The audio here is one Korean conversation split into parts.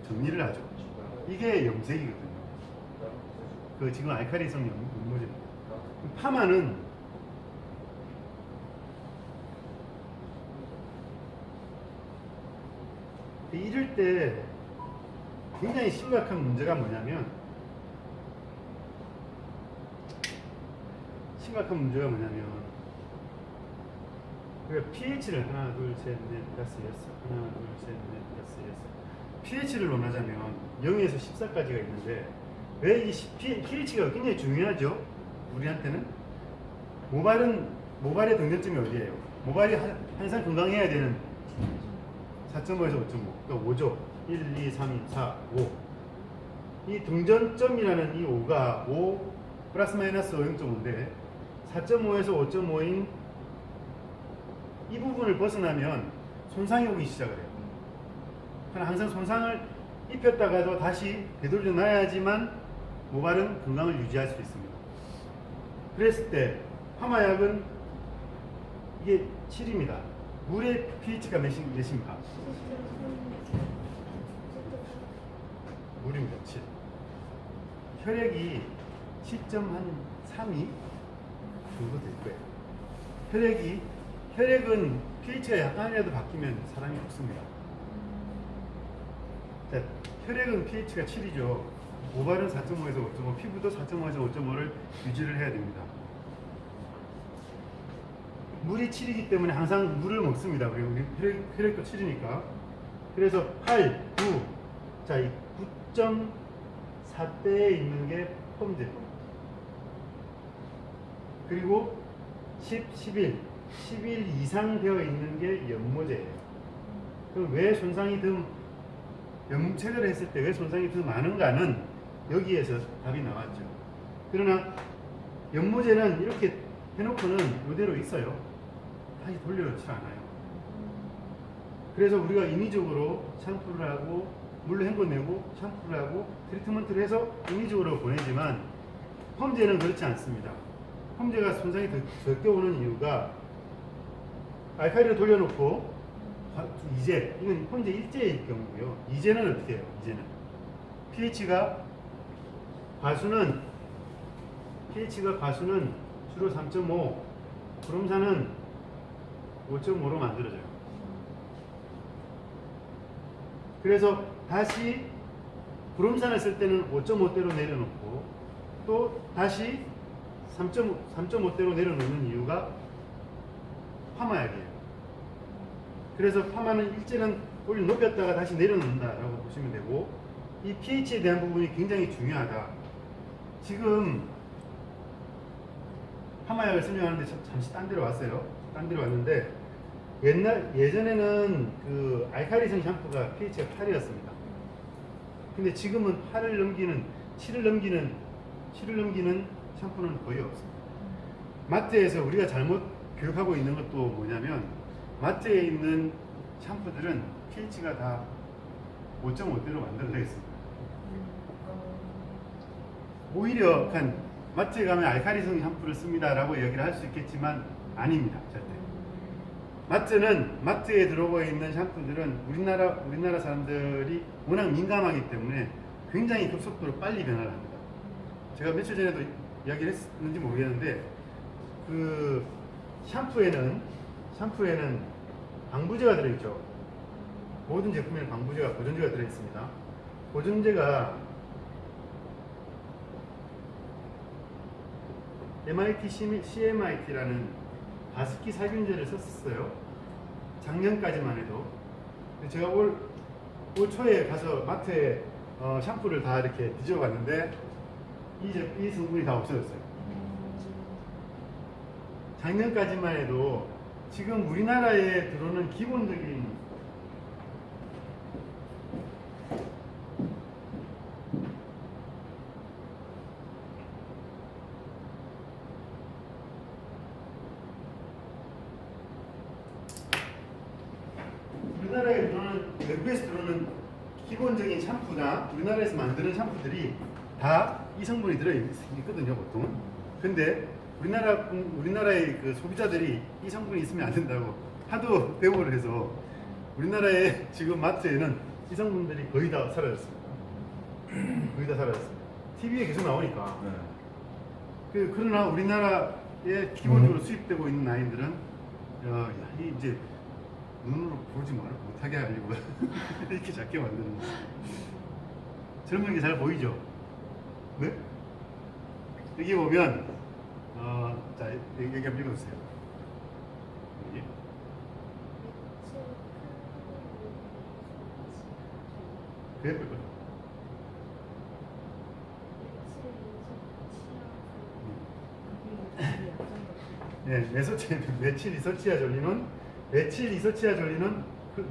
정리를 하죠. 이게 염색이거든요. 그 지금 알칼리성 연모제입니다. 파마는 이럴 때 굉장히 심각한 문제가 뭐냐면 우리가 pH를 하나, 둘, 셋, 넷, 다섯, 여섯, 하나, 둘, 셋, 넷, 다섯, 여섯 pH를 논하자면 0에서 14까지가 있는데 왜 이 pH가 굉장히 중요하죠? 우리한테는 모발의 등전점이 어디예요? 모발이 항상 건강해야 되는 4.5에서 5.5, 그러니까 5죠. 1, 2, 3, 4, 5. 이 등전점이라는 이 5가 5 플러스 마이너스 0.5인데 4.5에서 5.5인 이 부분을 벗어나면 손상이 오기 시작을 해요. 그러나 항상 손상을 입혔다가도 다시 되돌려 놔야지만 모발은 건강을 유지할 수 있습니다. 그랬을 때 파마약은 이게 7입니다. 물의 pH가 몇입니까? 물입니다. 7. 혈액이 7.3이 정도 될 거예요. 혈액은 pH가 약간이라도 바뀌면 사람이 죽습니다. 자, 혈액은 pH가 7이죠. 모발은 4.5에서 5.5, 피부도 4.5에서 5.5를 유지를 해야 됩니다. 물이 7이기 때문에 항상 물을 먹습니다. 우리 혈액도 7이니까. 그래서 8, 9, 자, 이 9.4대에 있는 게 펌제. 그리고 10, 11 이상 되어 있는 게 연모제예요. 그럼 왜 손상이 더 염색을 했을 때 왜 손상이 더 많은가는 여기에서 답이 나왔죠. 그러나 연모제는 이렇게 해놓고는 이대로 있어요. 다시 돌려놓지 않아요. 그래서 우리가 인위적으로 샴푸를 하고 물로 헹궈내고 샴푸를 하고 트리트먼트를 해서 인위적으로 보내지만 펌제는 그렇지 않습니다. 펌제가 손상이 더 적게 오는 이유가 알칼리를 돌려놓고 이제 이건 펌제 일제일 경우고요. 이제는 어떻게 해요? 이제는 pH가 과수는 주로 3.5, 브롬산은 5.5로 만들어져요. 그래서 다시 브롬산을 쓸 때는 5.5대로 내려놓고 또 다시 3.5대로 내려놓는 이유가 파마약이에요. 그래서 파마는 일제는 올려 높였다가 다시 내려놓는다라고 보시면 되고, 이 pH에 대한 부분이 굉장히 중요하다. 지금 파마약을 설명하는데 잠시 딴 데로 왔어요. 딴 데로 왔는데 예전에는 그 알칼리성 샴푸가 pH가 8이었습니다. 근데 지금은 8을 넘기는 7을 넘기는 샴푸는 거의 없습니다. 마트에서 우리가 잘못 교육하고 있는 것도 뭐냐면, 마트에 있는 샴푸들은 pH가 다 5.5대로 만들어져 있습니다. 오히려 마트에 가면 알칼리성 샴푸를 씁니다라고 얘기를 할 수 있겠지만 아닙니다. 절대. 마트에 들어오고 있는 샴푸들은 우리나라 사람들이 워낙 민감하기 때문에 굉장히 급속도로 빨리 변화를 합니다. 제가 며칠 전에도 이야기를 했는지 모르겠는데, 그 샴푸에는 방부제가 들어있죠. 모든 제품에는 방부제가, 보존제가 들어있습니다. 보존제가 MIT CMIT라는 가습기 살균제를 썼었어요. 작년까지만 해도. 제가 올 초에 가서 마트에 샴푸를 다 이렇게 뒤져 봤는데 이 성분이 다 없어졌어요. 작년까지만 해도 지금 우리나라에 들어오는 기본적인 외국에서 들어오는 기본적인 샴푸나 우리나라에서 만드는 샴푸들이 다 이 성분이 들어있거든요, 보통. 근데 우리나라의 그 소비자들이 이 성분이 있으면 안 된다고 하도 대우를 해서 우리나라의 지금 마트에는 이 성분들이 거의 다 사라졌습니다. 거의 다 사라졌습니다. TV에 계속 나오니까. 그러나 우리나라에 기본적으로 수입되고 있는 아이들은 이 이제 눈으로 보지 못하게 하려고 이렇게 작게 만드는 거예요. 젊은 게 잘 보이죠? 네? 여기 보면 자 여기 한번 읽어주세요. 여기. 그래 볼 거죠. 네, 메칠 이소치아졸린은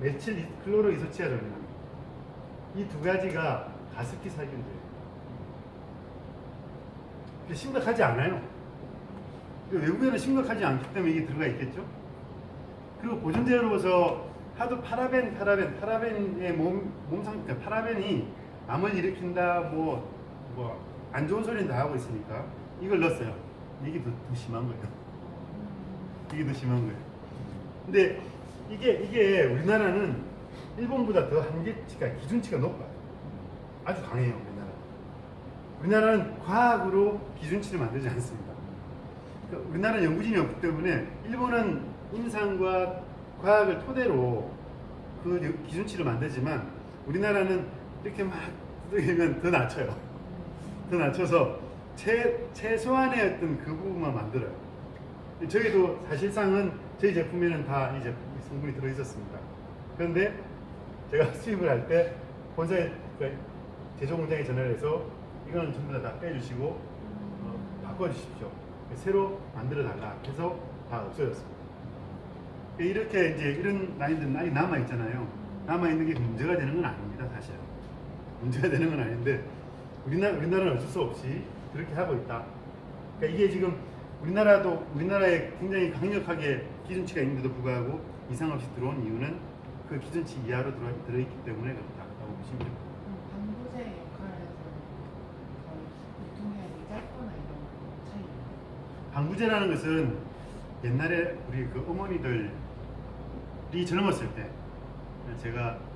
메칠 클로로 이소치아졸린 이 두 가지가 가습기 살균제예요. 심각하지 않아요. 외국에는 심각하지 않기 때문에 이게 들어가 있겠죠. 그리고 보존제로서 하도 파라벤의 몸 상태, 파라벤이 암을 일으킨다, 뭐 안 좋은 소리는 다 하고 있으니까 이걸 넣었어요. 이게 더 심한 거예요. 이게 더 심한 거예요. 근데 이게 우리나라는 일본보다 더 한계치가 기준치가 높아요. 아주 강해요, 우리나라는 과학으로 기준치를 만들지 않습니다. 그러니까 우리나라는 연구진이 없기 때문에 일본은 임상과 과학을 토대로 그 기준치를 만들지만 우리나라는 이렇게 막 두들기면 더 낮춰요. 더 낮춰서 최소한의 어떤 그 부분만 만들어요. 저희도 사실상은 저희 제품에는 다 이제 성분이 들어있었습니다. 그런데 제가 수입을 할 때 본사에 제조 공장에 전화를 해서 이거는 전부 다 빼주시고 바꿔주십시오. 새로 만들어 달라 해서 다 없어졌습니다. 이렇게 이제 이런 라인들은 아직 남아 있잖아요. 남아 있는 게 문제가 되는 건 아닙니다, 사실. 문제가 되는 건 아닌데 우리나라는 어쩔 수 없이 그렇게 하고 있다. 그러니까 이게 지금 우리나라에 굉장히 강력하게 기준치가 있는데도 불구하고 이상 없이 들어온 이유는 그 기준치 이하로 들어있기 때문에 그렇다고 보시면 됩니다. 방부제 역할에서 유통기한이 짧거나 이런 차이. 방부제라는 것은 옛날에 우리 그 어머니들이 젊었을 때,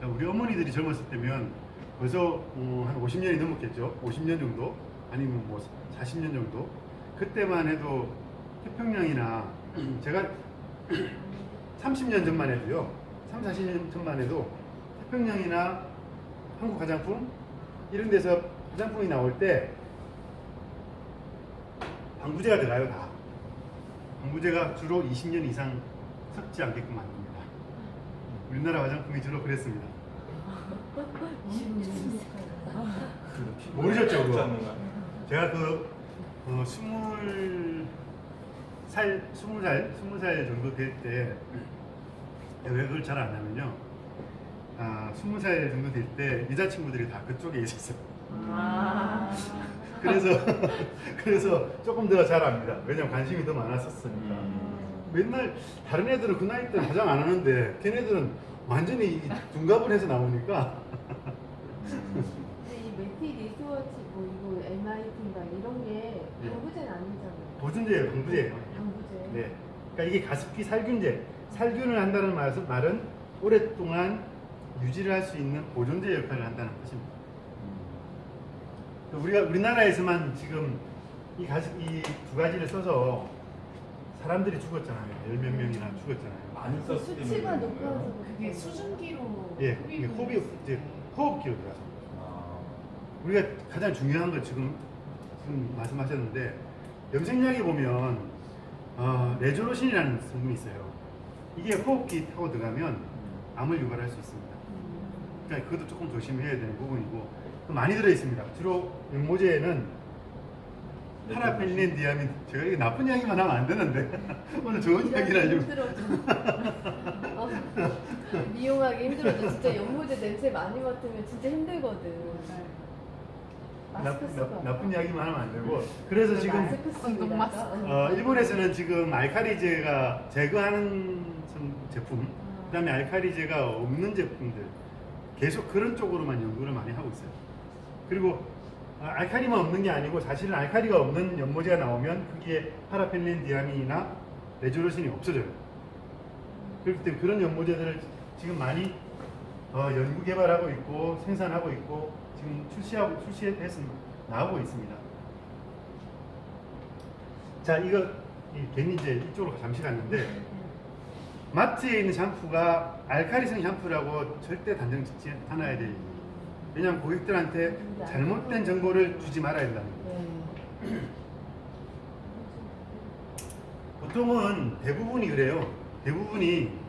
우리 어머니들이 젊었을 때면 벌써 한 50년이 넘었겠죠. 50년 정도 아니면 뭐 40년 정도. 그때만 해도 태평양이나 제가 30년 전만 해도요. 40년 전만 해도 태평양이나 한국 화장품 이런 데서 화장품이 나올 때 방부제가 들어가요, 다. 방부제가 주로 20년 이상 섞지 않게끔 만듭니다. 우리나라 화장품이 주로 그랬습니다. 모르셨죠, 그거? 제가 그 20살 정도 될 때 왜 그걸 잘 안 하면요. 20살 정도 될 때 여자친구들이 다 그쪽에 있었어요. 그래서 조금 더 잘 압니다. 왜냐면 관심이 더 많았었으니까. 맨날 다른 애들은 그 나이 때 화장 안 하는데 걔네들은 완전히 둔갑을 해서 나오니까. 근데 이 메티 리스워치 뭐 이거 MIT인가 이런 게 방부제는 아니잖아요. 보존제예요, 방부제예요. 방부제. 네. 그러니까 이게 가습기 살균제, 살균을 한다는 말은 오랫동안 유지를 할 수 있는 보존제 역할을 한다는 뜻입니다. 우리나라에서만 지금 이 두 가지를 써서 사람들이 죽었잖아요. 열몇 명이나 죽었잖아요. 많이 그 썼기 수치가 때문에 높아서 그게 수증기로 예, 이게 호흡기로 들어가서. 우리가 가장 중요한 건 지금 말씀하셨는데 염색약에 보면 레조로신이라는 성분이 있어요. 이게 호흡기 타고 들어가면 암을 유발할 수 있습니다. 그러니까 그것도 조금 조심해야 되는 부분이고 많이 들어 있습니다. 주로 연모제에는 파라펜린 디아민, 제가 이게 나쁜 이야기만 하면 안 되는데 오늘 좋은 이야기를 알려고. 미용하기 힘들어도 진짜 연모제 냄새 많이 맡으면 진짜 힘들거든. 나쁜 이야기만 하면 안 되고 그래서 지금 일본에서는 지금 알칼리제가 제거하는 제품, 그다음에 알칼리제가 없는 제품들 계속 그런 쪽으로만 연구를 많이 하고 있어요. 그리고 알칼리만 없는 게 아니고 사실은 알칼리가 없는 연모제가 나오면 그게 파라펜린 디아민이나 레조로신이 없어져요. 그렇기 때문에 그런 연모제들을 지금 많이 연구 개발하고 있고 생산하고 있고 지금 출시해서 나오고 있습니다. 자, 이거 괜히 이제 이쪽으로 잠시 갔는데 마트에 있는 샴푸가 알칼리성 샴푸라고 절대 단정 짓지 않아야 돼요. 왜냐하면 고객들한테 잘못된 정보를 주지 말아야 된다는 거예요. 네. 보통은 대부분이 그래요. 대부분이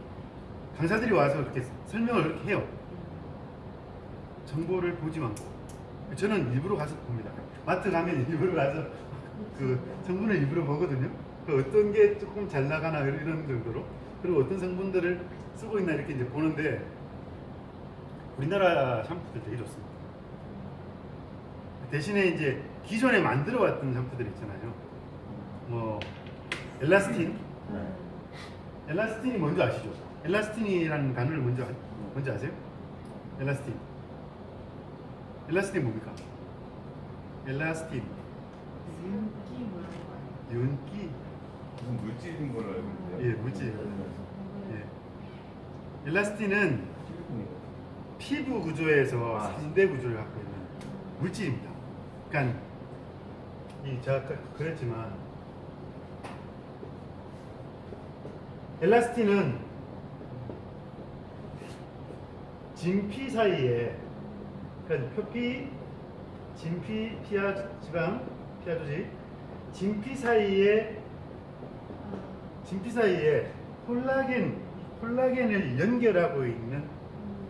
강사들이 와서 이렇게 설명을 그렇게 해요. 정보를 보지 말고. 저는 일부러 가서 봅니다. 마트 가면 일부러 가서 그 성분을 일부러 보거든요. 그 어떤 게 조금 잘 나가나 이런 정도로. 그리고 어떤 성분들을 쓰고 있나 이렇게 이제 보는데 우리나라 샴푸들 되게 좋습니다. 대신에 이제 기존에 만들어 왔던 샴푸들 있잖아요. 뭐 엘라스틴. 엘라스틴이 뭔지 아시죠? 엘라스틴이라는 단어를 먼저 아세요? 엘라스틴. 엘라스틴 뭡니까? 엘라스틴. 윤기 뭐 이런 거 아니에요? 윤기. 무슨 물질인 걸로 알고 있는데요. 예, 물질. 예. 엘라스틴은 피부 구조에서 3대 구조를 갖고 있는 물질입니다. 그러니까 제가 아까 그랬지만 엘라스틴은 진피 사이에 그러니까 표피, 진피, 피하지방, 피하조직, 진피 사이에 콜라겐을 연결하고 있는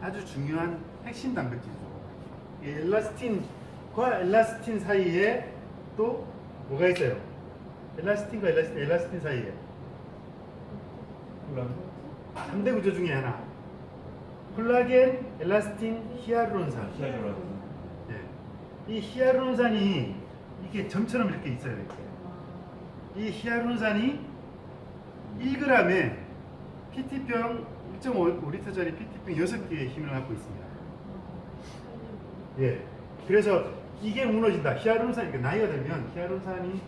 아주 중요한 핵심 단백질이죠. 이 엘라스틴과 엘라스틴 사이에 또 뭐가 있어요? 엘라스틴과 엘라스틴 사이에 3대 구조 중에 하나. 콜라겐, 엘라스틴, 히알루론산. 예. 이 히알루론산이 이게 점처럼 이렇게 있어요. 이렇게. 이 히알루론산이 1g에 PT병 1.5리터짜리 PT병 6개의 힘을 갖고 있습니다. 예. 그래서 이게 무너진다. 히알루론산이 그러니까 나이가 들면 히알루론산이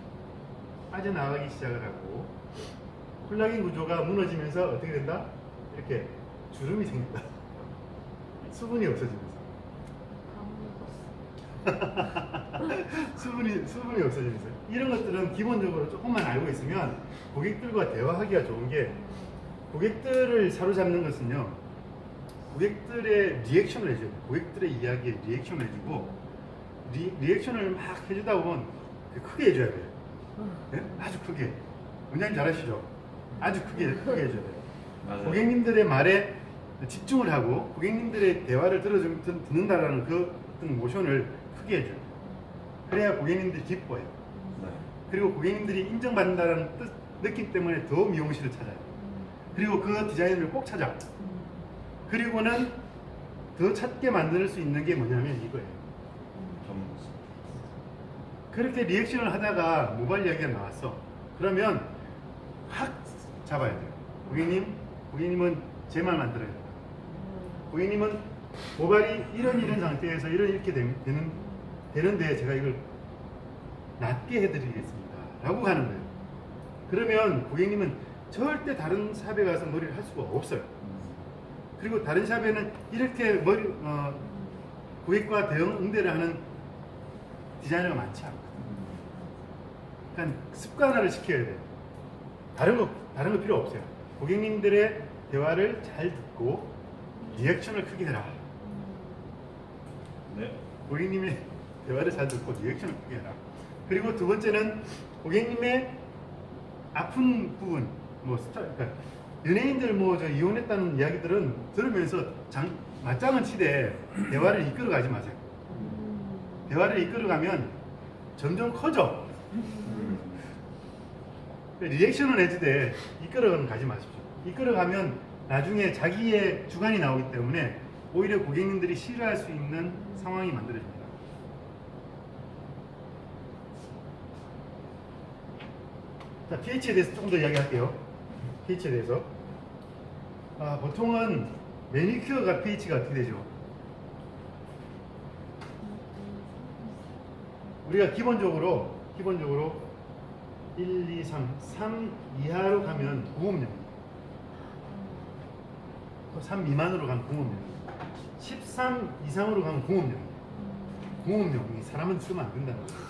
빠져나가기 시작을 하고 콜라겐 구조가 무너지면서 어떻게 된다? 이렇게 주름이 생긴다. 수분이 없어지면서. 수분이 없어지면서. 이런 것들은 기본적으로 조금만 알고 있으면 고객들과 대화하기가 좋은 게 고객들을 사로잡는 것은요. 고객들의 리액션을 해줘야 돼요. 고객들의 이야기에 리액션을 해주고 리액션을 막 해주다 보면 크게 해줘야 돼요. 네? 아주 크게. 원장님 잘하시죠? 아주 크게 해줘야 돼요. 맞아요. 고객님들의 말에 집중을 하고 고객님들의 대화를 듣는다라는 그 어떤 모션을 크게 해줘요. 그래야 고객님들이 기뻐해요. 네. 그리고 고객님들이 인정받는다는 느낌 때문에 더 미용실을 찾아요. 그리고 그 디자인을 꼭 찾아. 그리고는 더 찾게 만들 수 있는 게 뭐냐면 이거예요. 전문성. 그렇게 리액션을 하다가 모바일 이야기가 나왔어. 그러면 확 잡아야 돼요. 고객님은 제 말만 들어야 돼요. 고객님은 모발이 이런 상태에서 이렇게 되는데 제가 이걸 낫게 해드리겠습니다. 라고 하는 거예요. 그러면 고객님은 절대 다른 샵에 가서 머리를 할 수가 없어요. 그리고 다른 샵에는 이렇게 고객과 대응 응대를 하는 디자이너가 많지 않거든요. 그러니까 습관화를 시켜야 돼요. 다른 거 필요 없어요. 고객님들의 대화를 잘 듣고 리액션을 크게 해라. 네. 고객님의 대화를 잘 듣고 리액션을 크게 해라. 그리고 두 번째는 고객님의 아픈 부분, 그러니까 연예인들 저 이혼했다는 이야기들은 들으면서 맞장은 치되 대화를 이끌어가지 마세요. 대화를 이끌어가면 점점 커져. 리액션을 해주되 이끌어가면 가지 마십시오. 이끌어가면 나중에 자기의 주관이 나오기 때문에 오히려 고객님들이 싫어할 수 있는 상황이 만들어집니다. 자, pH에 대해서 조금 더 이야기할게요. pH에 대해서. 보통은 매니큐어가 pH가 어떻게 되죠? 우리가 기본적으로 1, 2, 3 이하로 가면 공업용입니다. 3 미만으로 가면 공업용입니다. 13 이상으로 가면 공업용이에요. 공업용. 이 사람은 쓰면 안 된다는 거예요.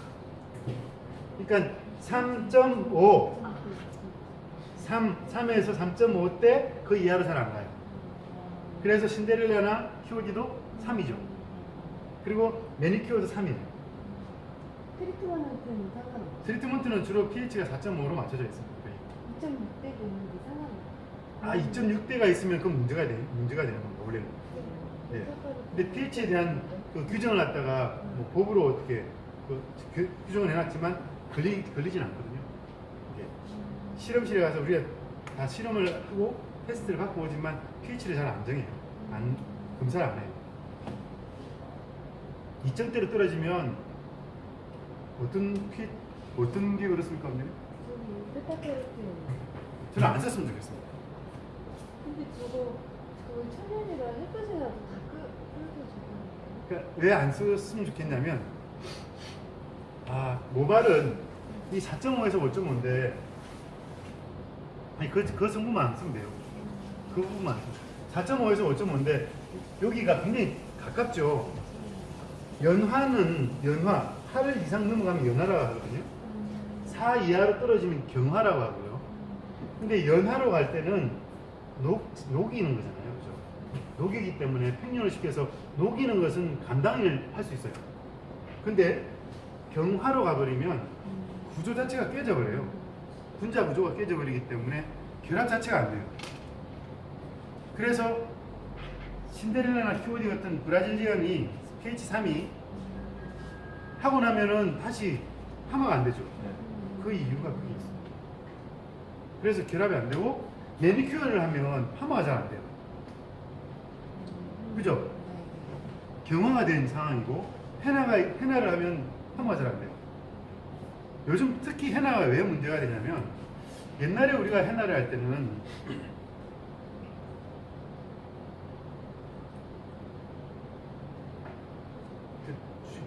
그러니까 3.5, 3에서 3.5 때 그 이하로 잘 안 가요. 그래서 신데렐라나 키워디도 3이죠. 그리고 매니큐어도 3이에요. 트리트먼트는 상관없어. 트리트먼트는 주로 pH가 4.5로 맞춰져 있습니다. 2.6대도 있는데 상관없어. 아, 2.6대가 있으면 그건 문제가 되는 겁니다, 원래는. 네. 근데 pH에 대한 그 규정을 갖다가 뭐 법으로 어떻게 규정을 해놨지만 걸리진 않거든요. 이게 실험실에 가서 우리가 다 실험을 하고 테스트를 받고 오지만 pH를 잘 안 정해요. 검사를 안 해요. 2점대로 떨어지면 어떤 게 그렇습니까, 언니? 저기 베타카로틴. 저는 안 썼으면 좋겠어요. 근데 저거 천연이라 햇볕에라도 다 끓여서 주고. 그러니까 왜 안 썼으면 좋겠냐면, 모발은 이 4.5에서 5.5인데, 아니 그 성분만 안 쓰면 돼요. 그 부분만 안 쓰면. 4.5에서 5.5인데 여기가 굉장히 가깝죠. 연화는 하를 이상 넘어가면 연화라고 하거든요. 4 이하로 떨어지면 경화라고 하고요. 근데 연화로 갈 때는 녹이는 거잖아요. 그죠? 녹이기 때문에 평년을 시켜서 녹이는 것은 감당을 할 수 있어요. 근데 경화로 가버리면 구조 자체가 깨져버려요. 분자 구조가 깨져버리기 때문에 결합 자체가 안 돼요. 그래서 신데렐라나 키워디 같은 브라질리언이 pH 3이 하고 나면은 다시 함화가 안 되죠. 그 이유가 그게 있어요. 그래서 결합이 안 되고 매니큐어를 하면 함화가 잘 안 돼요. 그죠? 경화가 된 상황이고 헤나를 하면 함화가 잘 안 돼요. 요즘 특히 헤나가 왜 문제가 되냐면 옛날에 우리가 헤나를 할 때는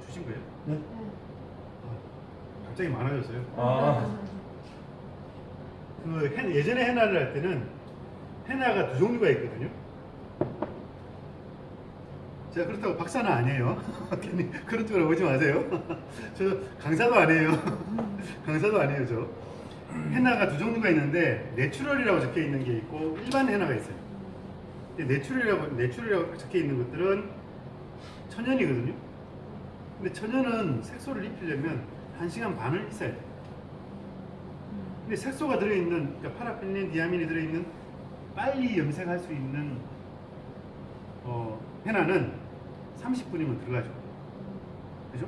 주신 거예요? 네. 갑자기 많아졌어요. 아, 예전에 헤나를 할 때는 헤나가 두 종류가 있거든요. 제가 그렇다고 박사는 아니에요. 괜히 그런 쪽으로 오지 마세요. 저 강사도 아니에요. 강사도 아니에요, 저. 헤나가 두 종류가 있는데 내추럴이라고 적혀 있는 게 있고 일반 헤나가 있어요. 근데 내추럴이라고 적혀 있는 것들은 천연이거든요. 근데 천연은 색소를 입히려면 1시간 반을 있어야 돼요. 근데 색소가 들어있는, 그러니까 파라필렌, 디아민이 들어있는 빨리 염색할 수 있는 헤나는 30분이면 들어가죠. 그죠?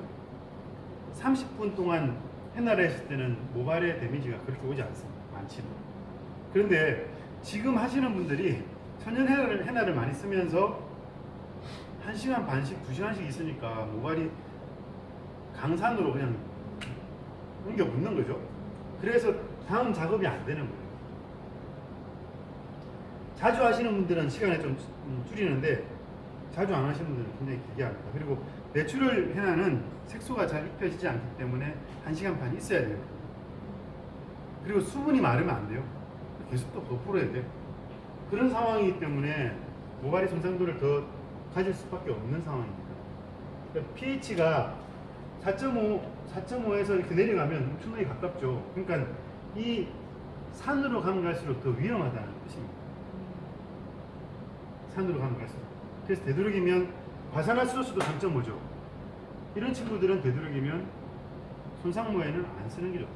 30분 동안 헤나를 했을 때는 모발의 데미지가 그렇게 오지 않습니다. 많지는. 그런데 지금 하시는 분들이 천연 헤나를 많이 쓰면서 1시간 반씩, 2시간씩 있으니까 모발이 강산으로 그냥 옮겨 붙는 거죠. 그래서 다음 작업이 안 되는 거예요. 자주 하시는 분들은 시간을 좀 줄이는데 자주 안 하시는 분들은 굉장히 길게 합니다. 그리고 내추럴 헤나는 색소가 잘 입혀지지 않기 때문에 1시간 반 있어야 돼요. 그리고 수분이 마르면 안 돼요. 계속 또 덮어야 돼요. 그런 상황이기 때문에 모발의 손상도를 더 가질 수밖에 없는 상황입니다. 그러니까 pH가 4.5에서 이렇게 내려가면 엄청나게 가깝죠. 그러니까 이 산으로 가면 갈수록 더 위험하다는 뜻입니다. 산으로 가면 갈수록. 그래서 되도록이면 과산화수소수도 3.5죠. 이런 친구들은 되도록이면 손상모에는 안 쓰는 게 좋다.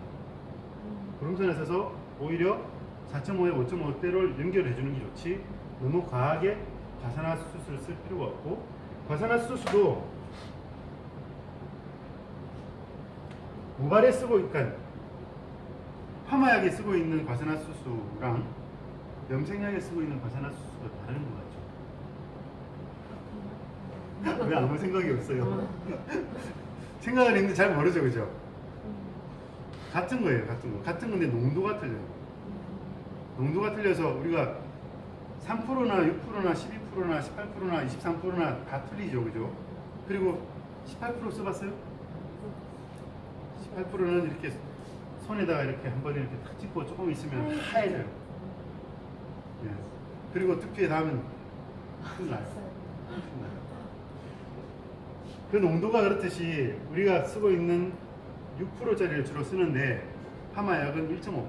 고름선에 서서 오히려 4.5에 5.5대를 연결해 주는 게 좋지 너무 과하게 과산화수소를 쓸 필요가 없고, 과산화수소도 모발에 쓰고, 그러니까 파마약에 쓰고 있는 과산화수소랑 염색약에 쓰고 있는 과산화수소가 다른 것 같죠? 왜 아무 생각이 없어요? 생각을 했는데 잘 모르죠, 그죠? 같은 거예요, 같은 거. 같은 건데 농도가 틀려요. 농도가 틀려서 우리가 3%나 6%나 12%나 18%나 23%나 다 틀리죠, 그죠? 그리고 18% 써봤어요? 18%는 이렇게 손에다가 이렇게 한 번에 이렇게 탁 짚고 조금 있으면 하얘져요. 예. 그리고 두피에 닿으면 큰일 나요. 큰일 나요. 그 농도가 그렇듯이 우리가 쓰고 있는 6%짜리를 주로 쓰는데 파마약은 1.5%.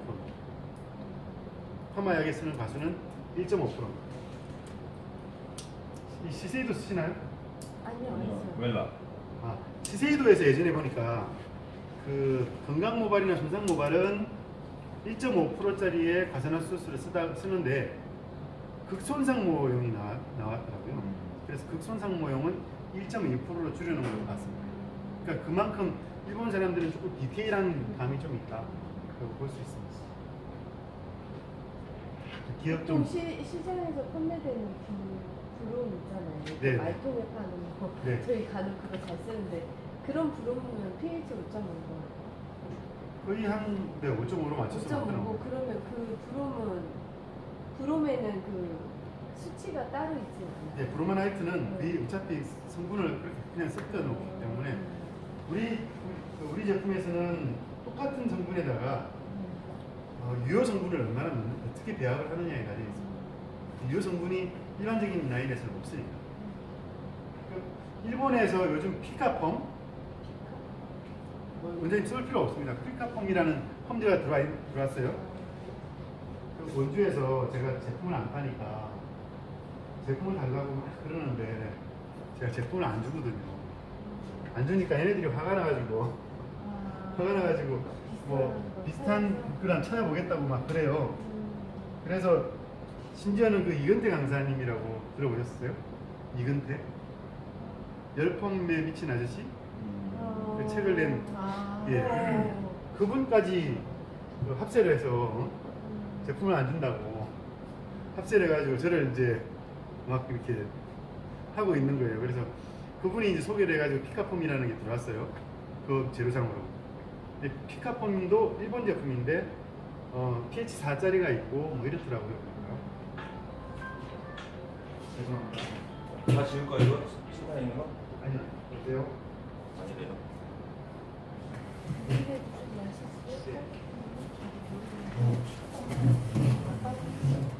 파마약에 쓰는 과수는 1.5%. 이 시세이도 쓰시나요? 아니요, 안 했어요. 웰라. 아, 시세이도에서 예전에 보니까 그 건강 모발이나 손상 모발은 1.5%짜리의 과산화수소를 쓰는데 극손상모용이 나왔더라고요. 그래서 극손상모용은 1.2%로 줄여놓은 걸 봤습니다. 그러니까 그만큼 일본 사람들은 조금 디테일한 감이 좀 있다. 라고 볼 수 있습니다. 기업 좀 좀 시장에서 판매되는 그 브롬 있잖아요. 네. 말통에 파는 거. 네. 저희 간혹 그거 잘 쓰는데 그런 브롬은 pH 5.5고 거의 한 5.5로 맞춰서 5.5고 나왔더라고요. 그러면 그 브롬에는 그 수치가 따로 있지 않나요? 네, 브로마나이트는 거의 어차피 성분을 그렇게 그냥 섞여 놓기 때문에 우리 제품에서는 똑같은 성분에다가 유효 성분을 얼마나 어떻게 배합을 하느냐에 달려 있습니다. 유효 성분이 일반적인 라인에서는 없으니까. 일본에서 요즘 피카펌 원장님 쓸 필요 없습니다. 피카펌이라는 펌제가 들어왔어요. 그 원주에서 제가 제품을 안 파니까 제품을 달라고 막 그러는데 제가 제품을 안 주거든요. 안 주니까 얘네들이 화가 나가지고 뭐 비슷한 그런 찾아보겠다고 막 그래요. 그래서 심지어는 그 이근태 강사님이라고 들어보셨어요? 이근태? 열펌에 미친 아저씨? 그 책을 낸 그분까지 그 합세를 해서 제품을 안 준다고 합세를 해가지고 저를 이제 막 이렇게 하고 있는 거예요. 그래서 그분이 이제 소개를 해가지고 피카폼이라는 게 들어왔어요. 그 재료상으로. 근데 피카폼도 일본 제품인데 pH 4짜리가 있고 뭐 이렇더라고요. 죄송합니다. 다 지울 거 이거? 신나 있는 거? 아니 어때요? 아니래요. 근데 좀 맛있어요?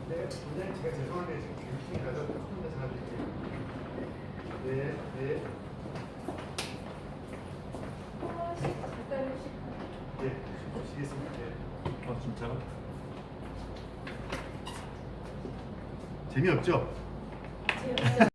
네, 원장님 제가 죄송한데 지금 교육중이라서 조금 더 전화드릴게요. 네, 네. 잠깐 휴식. 네, 보시겠습니다. 네. 진짜로? 재미없죠? 재밌어요.